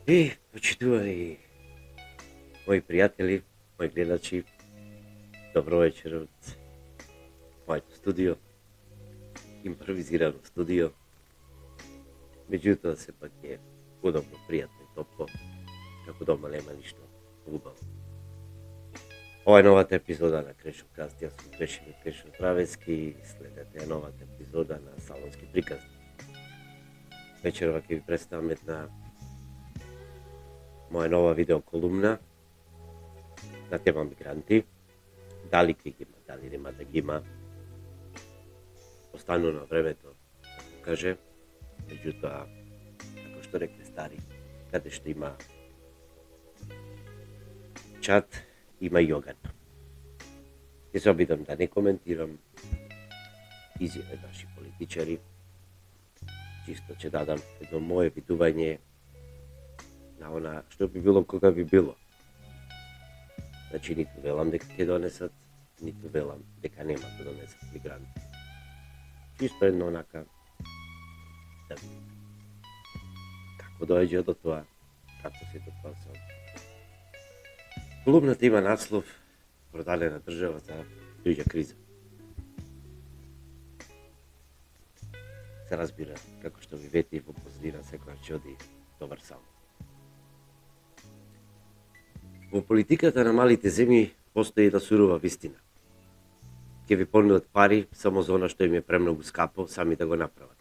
Почитувани мои пријатели, мои гледачи, добро вечер од моето студио, импровизирано студио. Меѓутоа сепак е удобно, пријатно и топло, како дома нема ништо убаво. Ова е новата епизода на Крешокаст, јас сум Крешимир Крешо Травески, следете новата епизода на Салонски приказни. Вечерова ќе ви представам една моја нова видеоколумна на тема мигранти. Дали ќе ги има, дали нема да ги има, остану на времето да покаже. Меѓутоа, како што рекле стари, каде што има чат, има и оган. Ќе се обидам да не коментирам изјаве наши политичари, чисто ќе дадам едно мое видување на она што би било кога би било. Значи, ниту велам дека ќе донесат, ниту велам дека нема да донесат мигранти. Чисто едно онака да видим како доаѓа до тоа, како сето тоа се. Колумната има наслов "Продадена држава за туѓа криза". Се разбира, како што ви вети во позадина секојаш ќе оди добар сам. Во политиката на малите земји постои една сурова вистина. Ќе ви понудат пари само за она што им е премногу скапо сами да го направат.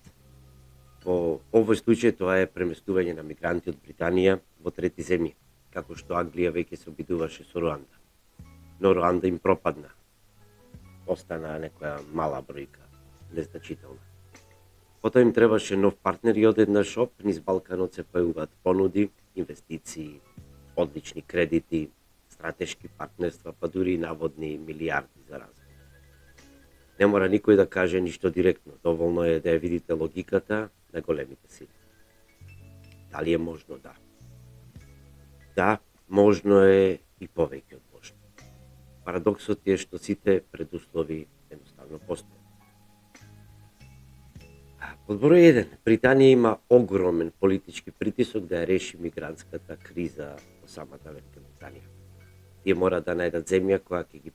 Во овој случај тоа е преместување на мигранти од Британија во трети земји, како што Англија веќе се обидуваше со Руанда. Но Руанда им пропадна. Остана некоја мала бројка, незначителна. Потоа им требаше нов партнер и одеднаш низ Балканот се појавуваат понуди, инвестиции, одлични кредити, стратешки партнерства, па дури и наводни милиарди за развој. Не мора никој да каже ништо директно, доволно е да ја видите логиката на големите сили. Дали е можно? Да. Да, можно е и повеќе од можно. Парадоксот е што сите предуслови едноставно постојат. Под број 1, Британија има огромен политички притисок да ја реши мигрантската криза во самата Велика Британија. Тие мора да најдат земја која ќе ги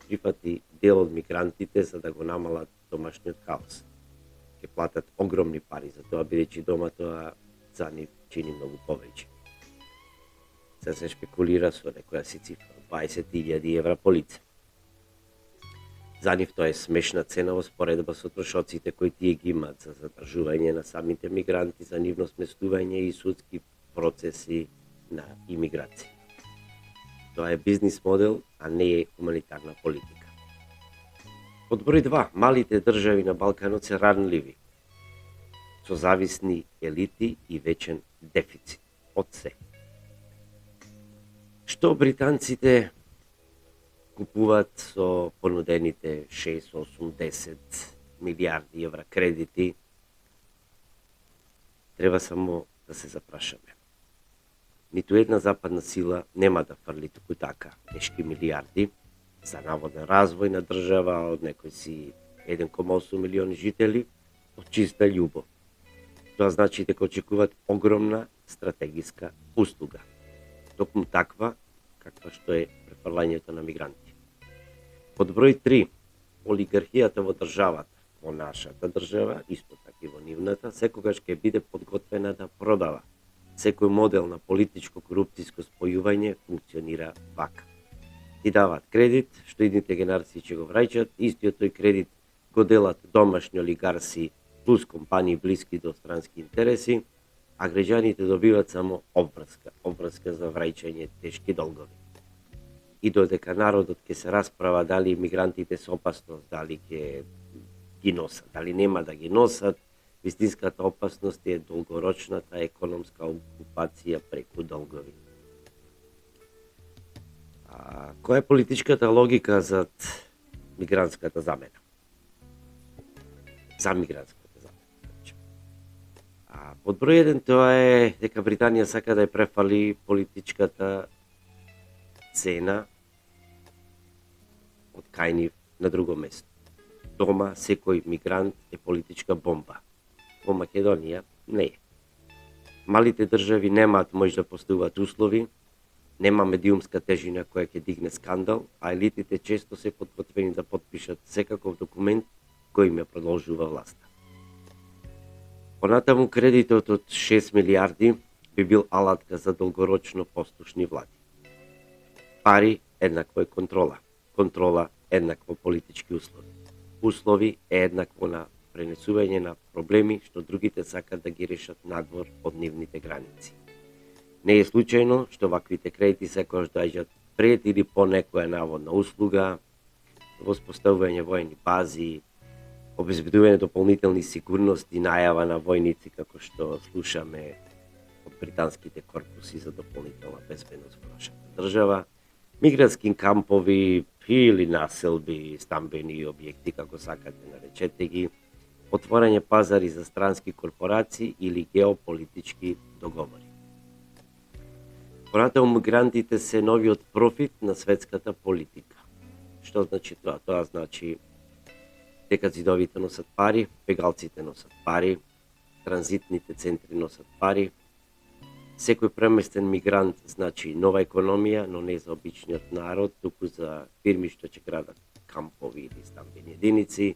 прифати дел од мигрантите за да го намалат домашниот хаос. Ќе платат огромни пари за тоа, бидејќи дома тоа за нив чини многу повеќе. Се шпекулира со некоја си цифра 20.000 евра по лице. За нив тоа е смешна цена во споредба со трошоците кои тие ги имаат за задржување на самите мигранти, за нивно сместување и судски процеси на имиграција. Тоа е бизнис модел, а не е хуманитарна политика. Под број 2, малите држави на Балканот се ранливи, со зависни елити и вечен дефицит од се. Што британците купуваат со понудените 6, 8, 10 милиарди евра кредити, треба само да се запрашаме. Ниту една западна сила нема да фрли туку така тешки милиарди за наводен развој на држава од некои си 1,8 милиони жители од чиста љубов. Тоа значи дека очекуваат огромна стратегиска услуга. Токму таква каква што е префрлањето на мигранти. Под број 3, олигархијата во државата, во нашата држава, исто така и во нивната, секогаш ќе биде подготвена да продава. Секој модел на политичко-корупцијско спојување функционира вака. Ти даваат кредит, што идните генерации ќе го враќат, истиот тој кредит го делат домашни олигарси плюс компании блиски до странски интереси, а граѓаните добиваат само обврска за враќање тешки долгови. И додека народот ќе се расправа дали мигрантите се опасност, дали ќе ги носат, дали нема да ги носат, вистинската опасност е долгорочната економска окупација преку долгови. Која е политичката логика за мигрантската замена? За мигрантската замена. Под број 1 тоа е дека Британија сака да ја префали политичката цена од кај нив на друго место. Дома секој мигрант е политичка бомба. Во Македонија не е. Малите држави немаат моќ да поставуваат услови, нема медиумска тежина која ќе дигне скандал, а елитите често се подготвени да потпишат секаков документ кој им ја продолжува власта. Понатаму кредитот од 6 милиарди би бил алатка за долгорочно послушни влади. Пари еднакво е контрола. Контрола еднакво политички услови. Услови е еднакво на пренесување на проблеми што другите сакат да ги решат надвор од нивните граници. Не е случајно што ваквите кредити секогаш доаѓаат пред или по некоја наводна услуга, воспоставување војни бази, обезбедување дополнителни сигурности, најава на војници како што слушаме од британските корпуси за дополнителна безбедност во нашата држава, мигрантски кампови или населби, стамбени објекти, како сакате наречете ги, отворање пазари за странски корпорации или геополитички договори. Понатаму мигрантите се новиот профит на светската политика. Што значи тоа? Тоа значи дека зидовите носат пари, бегалците носат пари, транзитните центри носат пари. Секој преместен мигрант значи нова економија, но не за обичниот народ, туку за фирми што ќе градат кампови или стамбени единици,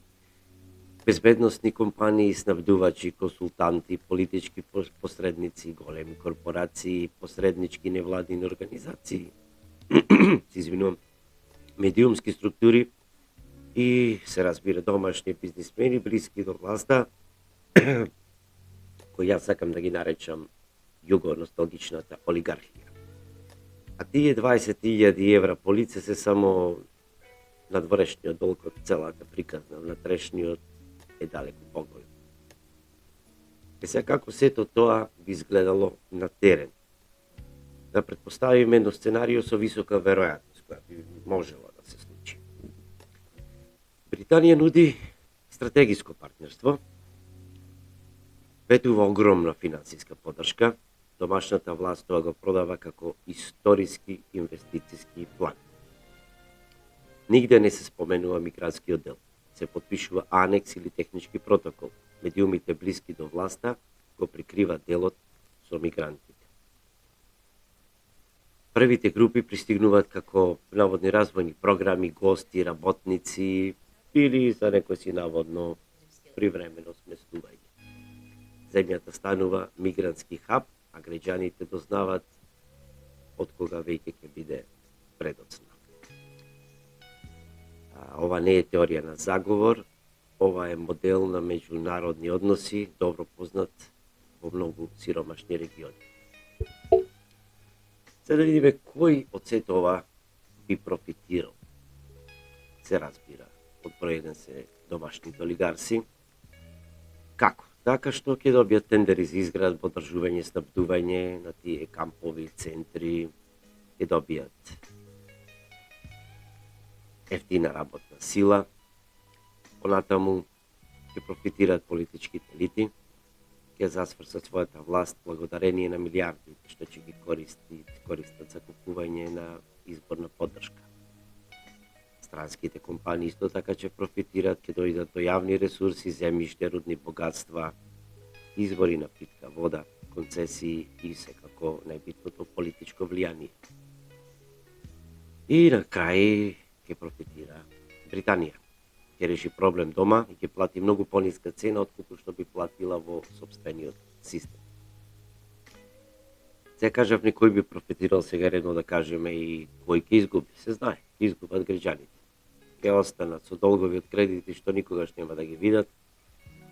безбедносни компании, снабдувачи, консултанти, политички посредници, големи корпорации, посреднички невладини организации, медиумски структури и се разбира домашни бизнисмени блиски до власта, кои јас сакам да ги наречам југо-носталгичната олигархија. А тие 20.000 евра по лице се само надворешниот долг од целата приказна, внатрешниот е далеку поголем. Сега како сето тоа би изгледало на терен? Да предпоставиме едно сценарио со висока веројатност, која би можела да се случи. Британија нуди стратегиско партнерство, ветува огромна финансиска поддршка, домашната власт тоа го продава како историски инвестициски план. Нигде не се споменува мигрантскиот дел. Се подпишува анекс или технички протокол. Медиумите блиски до власта го прикрива делот со мигрантите. Првите групи пристигнуваат како наводни развојни програми, гости, работници или за некој си наводно привремено сместување. Земјата станува мигрантски хаб, а граѓаните дознаваат од кога веќе ќе биде предоцна. Ова не е теорија на заговор, ова е модел на меѓународни односи, добро познат во многу сиромашни региони. Се да видиме кој од сето ова би профитирал. Се разбира, од број еден се домашните олигарси. Како? Така што ќе добијат тендери за изградба, одржување, снабдување на тие кампови, центри, ќе добијат ефтина работна сила, понатаму ќе профитираат политичките елити, ќе засврсат својата власт благодарение на милиардите што ќе ги користат за купување на изборна поддршка. Странските компании исто така ќе профитираат, ќе дојдат до јавни ресурси, земјиште, рудни богатства, извори на питка вода, концесии и секако најбитното политичко влијание. И на крај ќе профитира Британија. Ќе реши проблем дома и ќе плати многу пониска цена отколку што би платила во сопствениот систем. Се кажав некој би профитирал, сега редно да кажеме и кој ќе изгуби. Се знае, ќе изгубат граѓаните. Ќе останат со долгови од кредити што никогаш нема да ги видат,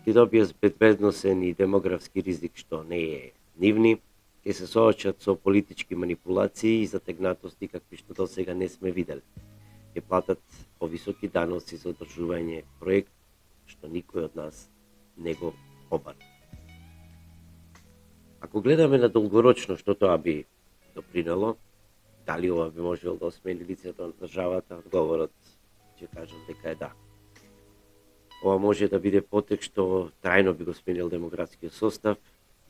ќе добијат безбедносен и демографски ризик што не е нивни, ќе се соочат со политички манипулации и затегнатости какви што до сега не сме видели. Ќе платат повисоки даноци за одржување проект што никој од нас не го обара. Ако гледаме на долгорочно што тоа би допринело, дали ова би можело да осмени лицето на државата, одговорот ќе кажам дека е да. Ова може да биде потек што трајно би го сменил демографскиот состав,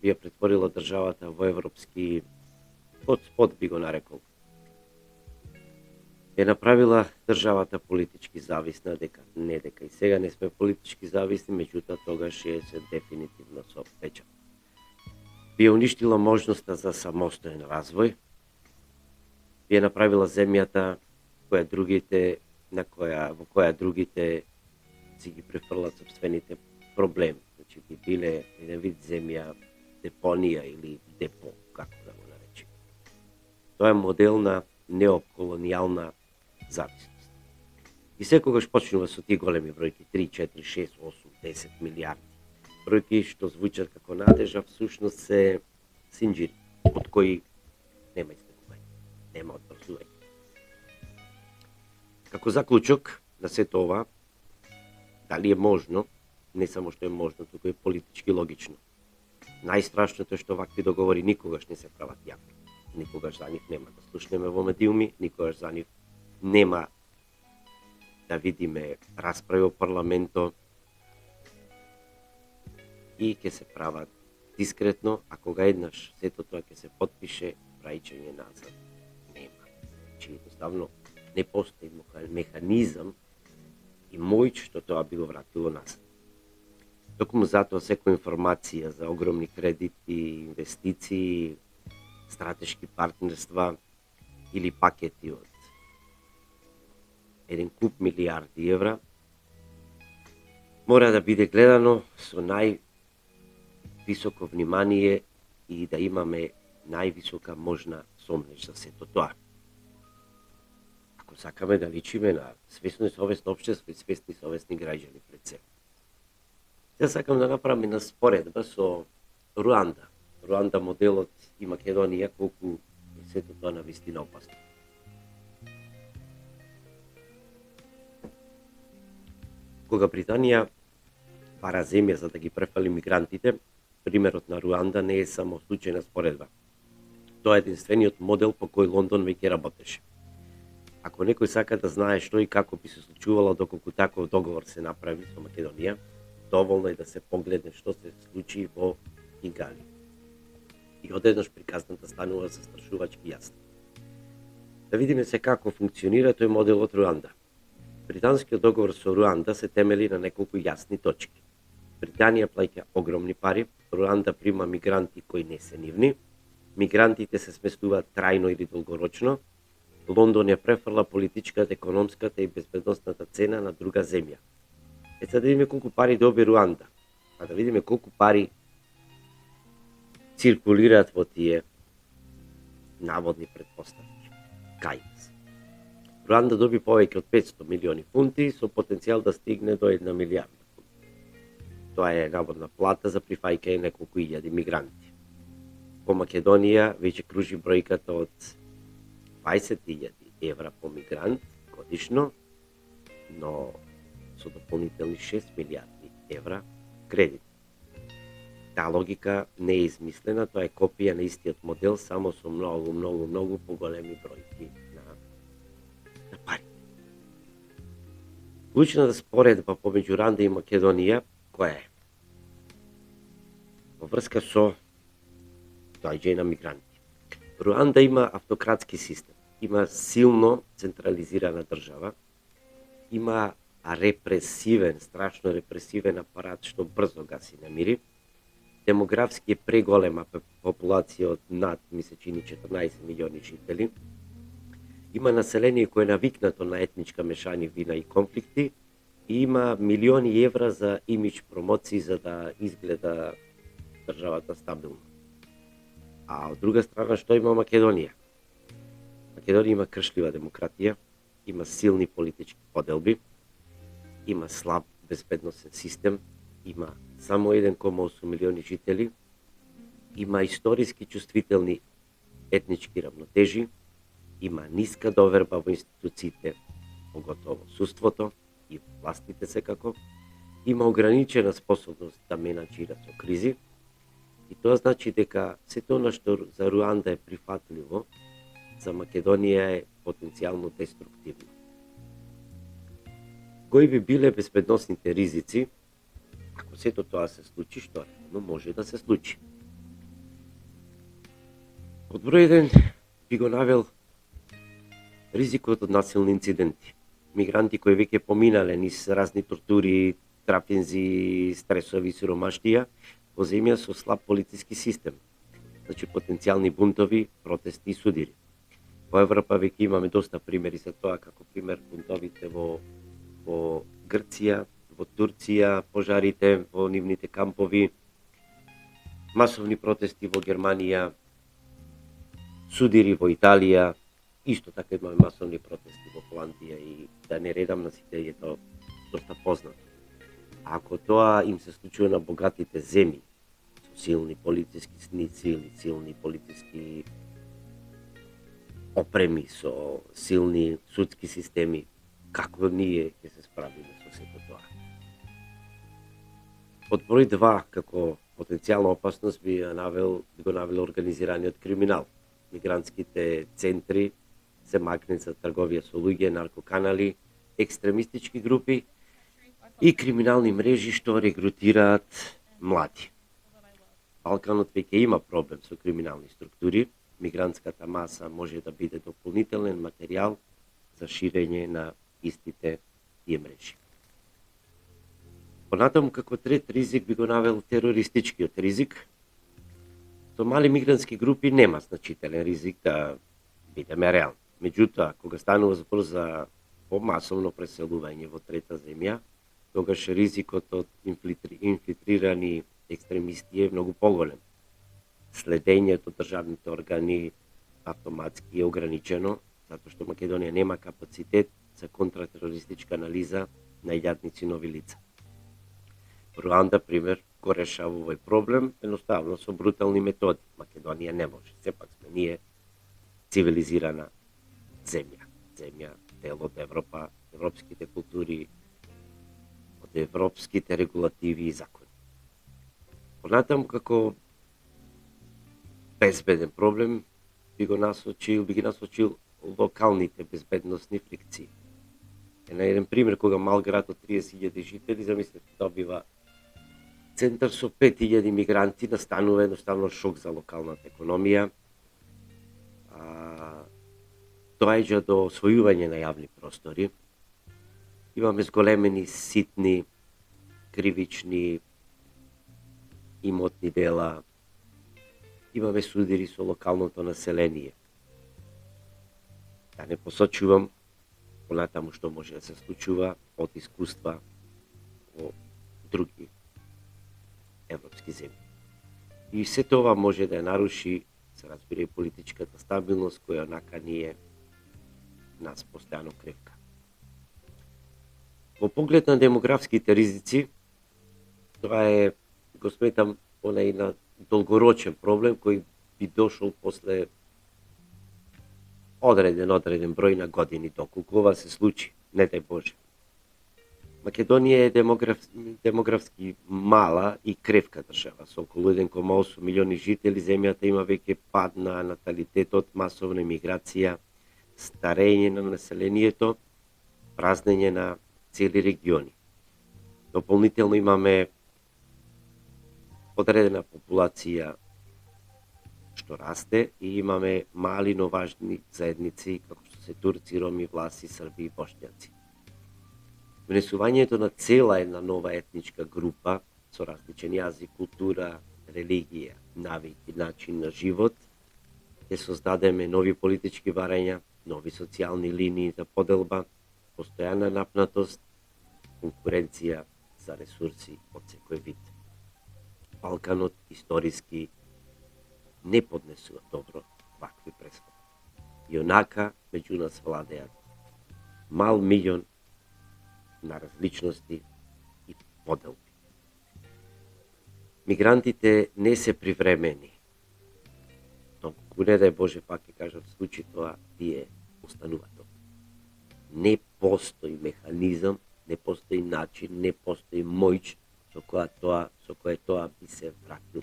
би ја претворила државата во европски хотспот би го нарекол. Е направила државата политички зависна, дека и сега не сме политички зависни, меѓутоа тогаш е се дефинитивно со печат. би уништила можноста за самостоен развој, би направила земјата во која другите си ги префрлат собствените проблеми. Значи би биле еден вид земја депонија или депо, како да го наречем. Тоа е модел на неоколонијална зависност. И секогаш почнува со тие големи бројки 3, 4, 6, 8, 10 милиарди. Бројки што звучат како надежа, всушност се синџири, од кои нема избегување, нема одбрзување. Како заклучок на сето ова, дали е можно, не само што е можно, туку е политички логично. Најстрашното е што вакви договори никогаш не се прават јавни. Никогаш за нив нема да слушнеме во медиуми, никогаш за нив нема да видиме расправи во парламентот и ќе се прават дискретно, а кога еднаш сето тоа ќе се потпише, прајчење назад нема. Значи, едноставно, не постои механизам и моќ што тоа би го вратило назад. Токму затоа секоја информација за огромни кредити, инвестиции, стратешки партнерства или пакети од еден куп милиарди евра мора да биде гледано со највисоко внимание и да имаме највисока можна сомнеж за сето тоа. Ако сакаме да личиме на свесно и совесно општество и свесни и совесни граѓани пред се. Сега сакам да направам една споредба со Руанда. Руанда моделот и Македонија, колку е сето тоа навистина опасно. Кога Британија бара земја за да ги префали мигрантите, примерот на Руанда не е само случајна споредба. Тоа е единствениот модел по кој Лондон веќе работеше. Ако некој сака да знае што и како би се случувало доколку таков договор се направи со Македонија, доволно е да се погледне што се случи во Кигали. И одеднаш приказната станува застрашувачки јасна. Да видиме се како функционира тој модел од Руанда. Британскиот договор со Руанда се темели на неколку јасни точки. Британија плаќа огромни пари, Руанда прима мигранти кои не се нивни, мигрантите се сместуваат трајно или долгорочно, Лондон ја префрла политичката, економската и безбедносната цена на друга земја. Сега да видиме колку пари доби Руанда, а да видиме колку пари циркулираат во тие наводни предпоставки. Кај се? Руанда доби повеќе од 500 милиони фунти со потенцијал да стигне до 1 милиарда фунти. Тоа е наводна плата за прифаќање неколку илјади мигранти. По Македонија веќе кружи бројката од 20.000 евра по мигрант годишно, но со дополнителни 6 милиарди евра кредит. Таа логика не е измислена, тоа е копија на истиот модел, само со многу поголеми бројки на пари. Клучната споредба помеѓу Руанда и Македонија, која е? Во врска со доаѓање на мигранти. Руанда има автократски систем, има силно централизирана држава, има репресивен, страшно репресивен апарат што брзо гаси немири, демографски е преголема популација од над, ми се чини, 14 милиони жители, има население кое е навикнато на етничка мешанина и конфликти и има милиони евра за имидж промоции за да изгледа државата стабилно. А од друга страна што има Македонија? Македонија има кршлива демократија, има силни политички поделби, има слаб безбедносен систем, има само 1,8 милиони жители, има историски чувствителни етнички равнотежи, има ниска доверба во институциите, поготово суството и властите секако, има ограничена способност да менаџира со кризи, и тоа значи дека сето она што за Руанда е прифатливо, за Македонија е потенцијално деструктивно. Кои би биле безбедносните ризици ако сето тоа се случи, што реално може да се случи? Под број 1 би го навел ризикот од насилни инциденти. Мигранти кои веќе поминале низ разни тортури, трафинзи, стресови, сиромаштија, во земја со слаб полициски систем. значи потенцијални бунтови, протести и судири. Во Европа веќе имаме доста примери за тоа, како пример бунтовите во Грција, во Турција, пожарите во нивните кампови, масовни протести во Германија, судири во Италија, исто така имаме масовни протести во Холандија и да не редам на сите е тоа доста познато. Ако тоа им се случува на богатите земји, со силни полициски сници или силни полициски опреми, со силни судски системи, како ние ќе се справиме со сето тоа? Под број 2, како потенцијална опасност би го навел организираниот криминал. Мигрантските центри се магнет за трговија со луѓе, наркоканали, екстремистички групи и криминални мрежи што регрутираат млади. Балканот веќе има проблем со криминални структури. Мигрантската маса може да биде дополнителен материјал за ширење на истите тие мрежи. Понатаму како трет ризик би го навел терористичкиот ризик. Со мали мигрантски групи нема значителен ризик да бидеме реални. Меѓутоа, кога станува збор за помасовно преселување во трета земја, тогаш ризикот од инфилтрирани екстремисти е многу поголем. Следењето од државните органи автоматски е ограничено, затоа што Македонија нема капацитет за контратерористичка анализа на илјадници нови лица. Руанда, пример, го решава овој проблем едноставно со брутални методи. Македонија не може. Сепак сме ние цивилизирана земја. Земја, дел од Европа, европските култури, од европските регулативи и закони. Понатаму како безбеден проблем би ги насочил локалните безбедносни фрикции. На еден пример, кога мал град од 30.000 жители, замислете, добива центар со 5.000 мигранти, настанува едноставно шок за локалната економија. Доаѓа до освојување на јавни простори. Имаме зголемени, ситни, кривични имотни дела. Имаме судири со локалното население. Да не посочувам понатаму што може да се случува од искуства во други европски земји. И се тоа може да ја наруши, се разбира, и политичката стабилност, која онака ние нас постојано кревка. Во поглед на демографските ризици, тоа е, го сметам, онај на долгорочен проблем кој би дошол после одреден број на години, доколку ова се случи, не дај Боже. Македонија е демографски мала и кревка држава, со околу 1,8 милиони жители. Земјата има веќе пад на наталитетот, масовна емиграција, старење на населението, празнење на цели региони. Дополнително имаме одредена популација што расте и имаме мали, но важни заедници, како што се турци, роми, власи, срби и бошњаци. Внесувањето на цела една нова етничка група со различен јазик, култура, религија, навики, начин на живот, ќе создадеме нови политички варења, нови социјални линии за поделба, постојана напнатост, конкуренција за ресурси од секој вид. Балканот историски не поднесува добро вакви преслави. И онака меѓу нас владеат мал милион на различности и поделби. Мигрантите не се привремени. Доколку не дај Боже, пак ќе кажам, случи тоа, тие остануваат. Не постои механизам, не постои начин, не постои моќ со која тоа би се вратил.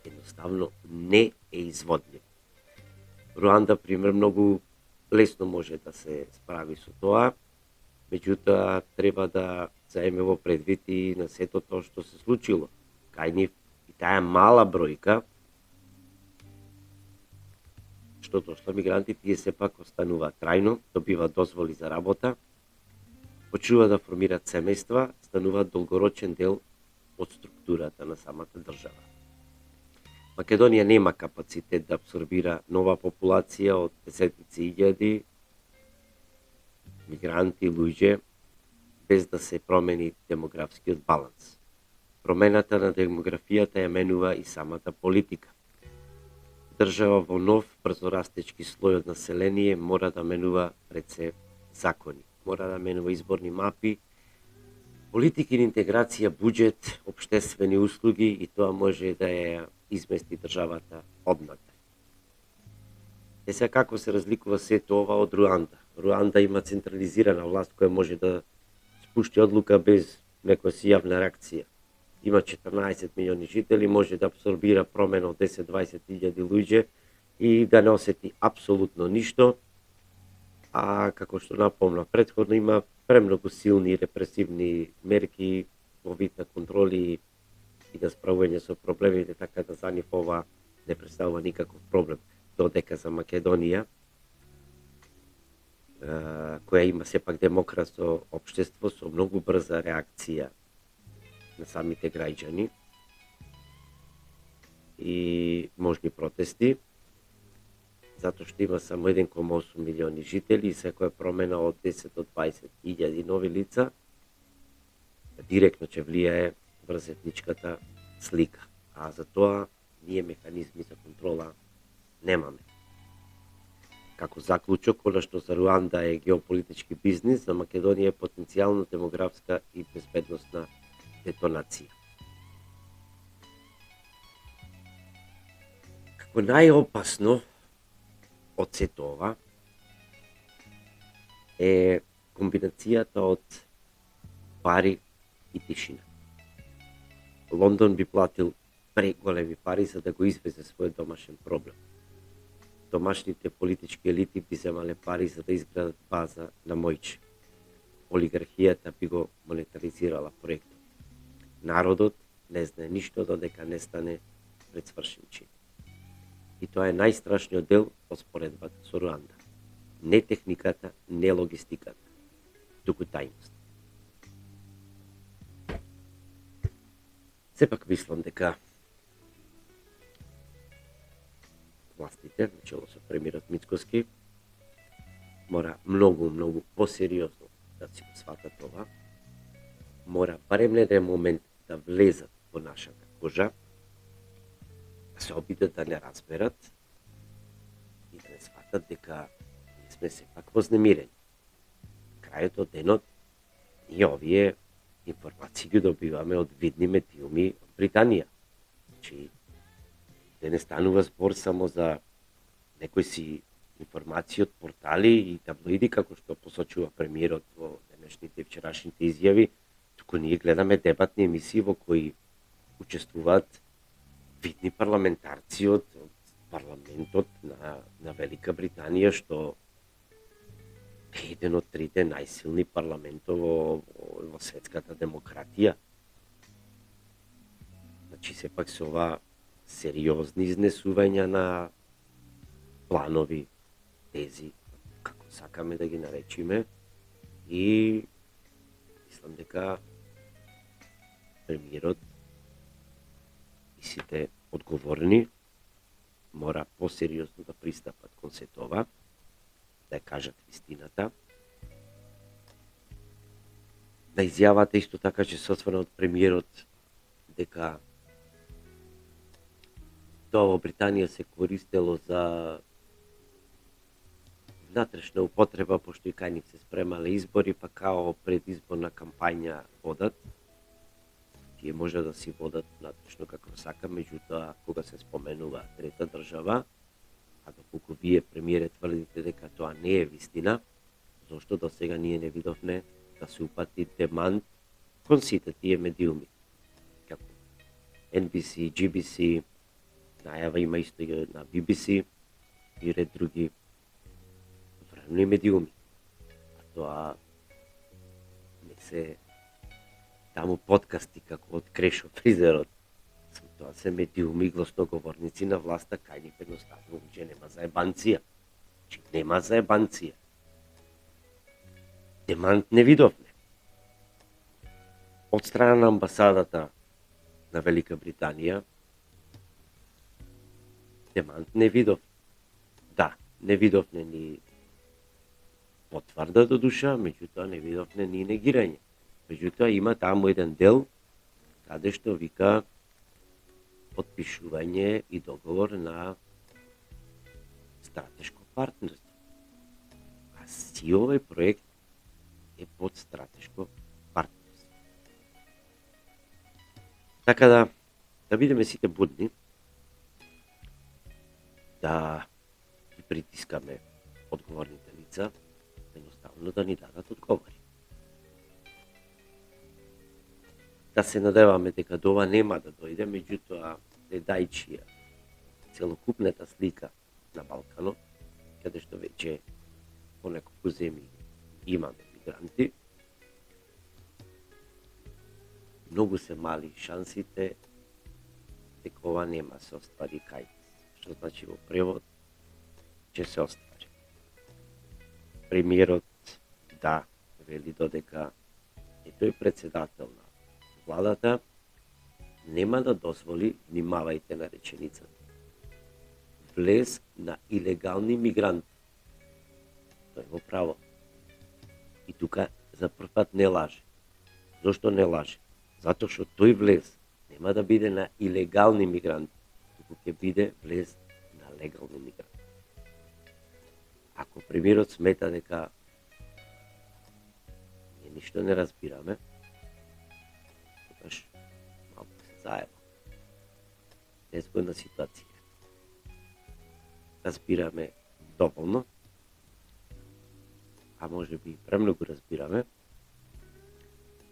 Едноставно не е изводлив. Руанда, пример, многу лесно може да се справи со тоа, меѓутоа треба да заеме во предвид и на сето тоа што се случило. Кај нив и таа мала бројка што дошла мигранти, тие сепак остануваат трајно, добиваат дозволи за работа, почнуваат да формираат семејства, стануваат долгорочен дел од структурата на самата држава. Македонија нема капацитет да абсорбира нова популација од десетици илјади мигранти, луѓе, без да се промени демографскиот баланс. Промената на демографијата ја менува и самата политика. Држава во нов брзорастечки слој од население мора да менува пред се закони, мора да менува изборни мапи, политики на интеграција, буџет, општествени услуги и тоа може да ја измести државата однатре. Сега како се разликува сето ова од Руанда? Руанда има централизирана власт која може да спушти одлука без некоја си јавна реакција. Има 14 милиони жители, може да абсорбира промена од 10-20 илјади луѓе и да не осети апсолутно ништо, а како што напомна претходно има премногу силни репресивни мерки во вид на контроли и да справување со проблемите, така да за нив ова не представува никаков проблем. Додека за Македонија, која има сепак демократско општество со многу брза реакција на самите граѓани и можни протести, затоа што има само 1,8 милиони жители и секоја промена од 10 до 20 илјади нови лица директно ќе влијае врз етничката слика. А за тоа ние механизми за контрола немаме. Како заклучок, она што за Руанда е геополитички бизнис, за Македонија е потенцијално демографска и безбедносна детонација. Како најопасно од сето ова е комбинацијата од пари и тишина. Лондон би платил преголеми пари за да го извезе својот домашен проблем. Домашните политички елити би земале пари за да изградат база на мојче. Олигархијата би го монетаризирала проектот. Народот не знае ништо додека не стане пред свршен чин. И тоа е најстрашниот дел од споредбата со Руанда. Не техниката, не логистиката, туку тајност. Сепак мислам дека властите, начело со премиерот Мицкоски, мора многу посериозно да си го сватат ова. Мора барем на еден момент да влезат во нашата кожа, да се обидат да не разберат и да не сватат дека ние сме сепак вознемирени. Крајот од денот, ние овие информации ги добиваме од видни медиуми од Британија. Значи, не станува збор само за некои си информации од портали и таблоиди, како што посочува премиерот во денешните и вчерашните изјави, туку ние гледаме дебатни емисии во кои учествуваат видни парламентарци од парламентот на Велика Британија, што е еден од трите најсилни парламентов во светската демократија. Значи, сепак се ова сериозни изнесувања на планови, тези, како сакаме да ги наречиме, и мислам дека премиерот и сите одговорни мора посериозно да пристапат кон се тоа, да ја кажат вистината. Да изјавата исто така че се осврна од премиерот дека тоа во Британија се користело за внатрешна употреба, пошто и кај нив се спремале избори, па као предизборна кампања водат. Тие може да си водат внатрешно како сака, меѓутоа кога се споменува трета држава, а доколку вие премиере тврдите дека тоа не е вистина, зошто до сега ние не видовме да се упати демант кон сите тие медиуми, како NBC, GBC, најава има исто и на BBC и ред други врвни медиуми. А тоа не се таму подкасти како од Крешо Фризерот. Тоа се медиуми и гласноговорници на власта, кај нив едноставно уќе нема заебанција. Чи нема заебанција. Демант не видовме. Од страна на амбасадата на Велика Британија Демант не видов. Да, не видовме ни потврда до душа, меѓутоа не видовме ни негирање. Меѓутоа има таму еден дел каде што вика потпишување и договор на стратешко партнерство. А си овој проект е под стратешко партнерство. Така да бидеме сите будни, да ги притискаме одговорните лица, едноставно да ни дадат одговори. Да се надеваме дека до ова нема да дојде, меѓутоа гледајќи целокупната слика на Балканот, каде што веќе по неколку земји имаме мигранти, многу се мали шансите дека ова нема се оствари кај нас. Што значи во превод, ќе се оствари. Премиерот да вели додека е тој председател на владата, нема да дозволи, внимавајте на реченицата, влез на илегални мигранти. Тој во право. И тука за прв пат не лаже. Зошто не лаже? Затоа што тој влез нема да биде на илегални мигранти, туку ќе биде влез на легални мигранти. Ако премиерот смета дека ние ништо не разбираме, тогаш малку се заеба. Незгодна ситуација. Разбираме доволно, а може би премногу разбираме,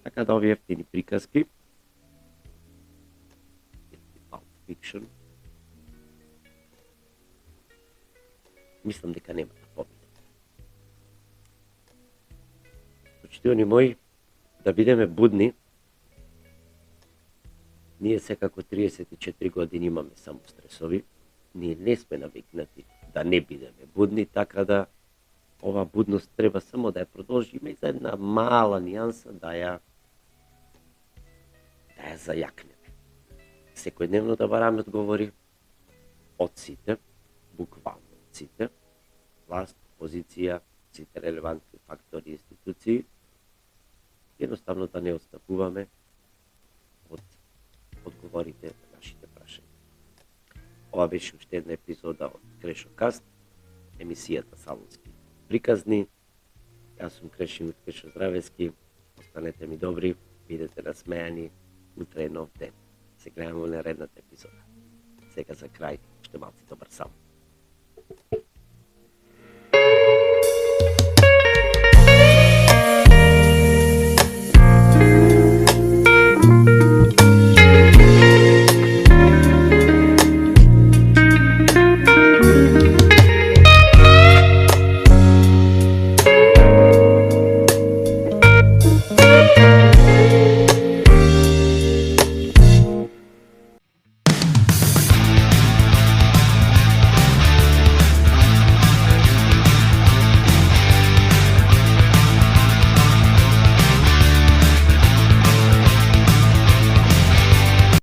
така да овие ефтини приказки, Pulp Fiction, мислам дека нема да победи. Почитувани мои, да бидеме будни, ние секако 34 години имаме само стресови, ние не сме навикнати да не бидеме будни, така да ова будност треба само да ја продолжиме и за една мала нијанса да ја зајакнеме. Секојдневно да бараме одговори од сите, буквално од сите, власт, опозиција, сите релевантни фактори и институции, едноставно да не отстапуваме од одговорите на нашите прашања. Ова беше уште една епизода од Крешо Каст, емисијата Салонски приказни. Јас сум Крешимир Крешо Здравески. Останете ми добри, бидете насмејани, утре е нов ден. Се гледаме во наредната епизода. Сега за крај, уште малци добар сан.